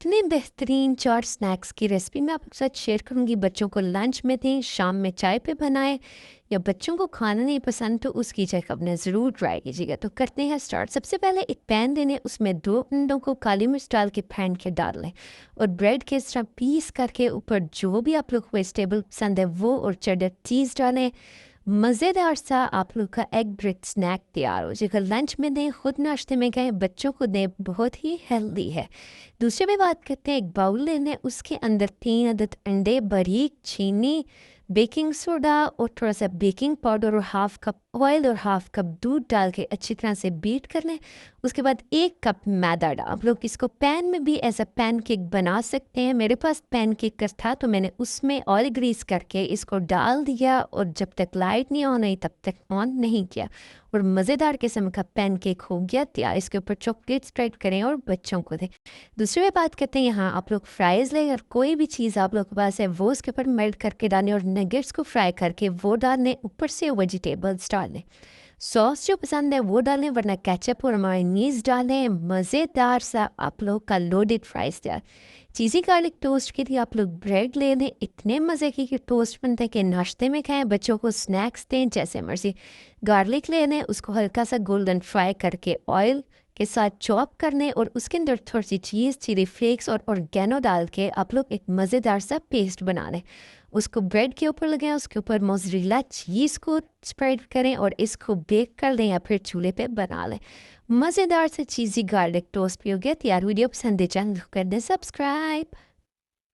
इतने बेहतरीन 4 स्नैक्स की रेसिपी मैं आपके साथ शेयर करूंगी। बच्चों को लंच में दें, शाम में चाय पे बनाएं, या बच्चों को खाना नहीं पसंद तो उसकी जगह अपने ज़रूर ट्राई कीजिएगा। तो करते हैं स्टार्ट। सबसे पहले एक पैन लेने, उसमें 2 अंडों को काली मिर्च डाल के फेंट के डाल लें और ब्रेड के इस तरह पीस करके ऊपर जो भी आप लोग को वेजिटेबल पसंद है वो और चेडर चीज़ डालें। मज़ेदार सा आप लोग का एग ब्रेड स्नैक तैयार हो जाएगा। लंच में दें, खुद नाश्ते में गए, बच्चों को दें, बहुत ही हेल्दी है। दूसरे में बात करते हैं, एक बाउल लेना है, उसके अंदर 3 अदद अंडे, बारीक चीनी, बेकिंग सोडा और थोड़ा सा बेकिंग पाउडर और हाफ कप ऑयल और हाफ कप दूध डाल के अच्छी तरह से बीट कर लें। उसके बाद 1 कप मैदा डाल, आप लोग इसको पैन में भी एज अ पैन केक बना सकते हैं। मेरे पास पैन केक था तो मैंने उसमें ऑयल ग्रीस करके इसको डाल दिया और जब तक लाइट नहीं ऑन आई तब तक ऑन नहीं किया और मज़ेदार किस्म का पैन केक हो गया तैयार। इसके ऊपर चॉकलेट स्प्रेड करें और बच्चों को दें। दूसरी में बात करते हैं, यहाँ आप लोग फ्राइज़ लें और कोई भी चीज़ आप लोग के पास है वो उसके ऊपर मेल्ट करके डालें और नगेट्स को फ्राई करके वो डालें, ऊपर से वेजिटेबल्स डालें। सॉस जो पसंद है वो डालें, वरना केचप और मायोनीज डालें। मज़ेदार सा आप लोग का लोडेड फ्राइज़ तैयार। चीज़ी गार्लिक टोस्ट के लिए आप लोग ब्रेड ले लें, इतने मज़े की टोस्ट बनते हैं कि नाश्ते में खाएं, बच्चों को स्नैक्स दें, जैसे मर्जी। गार्लिक ले लें, उसको हल्का सा गोल्डन फ्राई करके ऑयल के साथ चॉप कर लें और उसके अंदर थोड़ी सी चीज़, चिली फ्लेक्स और ऑर्गेनो डाल के आप लोग एक मज़ेदार सा पेस्ट बना लें। उसको ब्रेड के ऊपर लगाएं, उसके ऊपर मोज़रेला चीज़ को स्प्रेड करें और इसको बेक कर लें या फिर चूल्हे पे बना लें। मज़ेदार से चीज़ी गार्लिक टोस्ट भी हो गया तैयार। वीडियो पसंद है चैनल को कर दें सब्सक्राइब।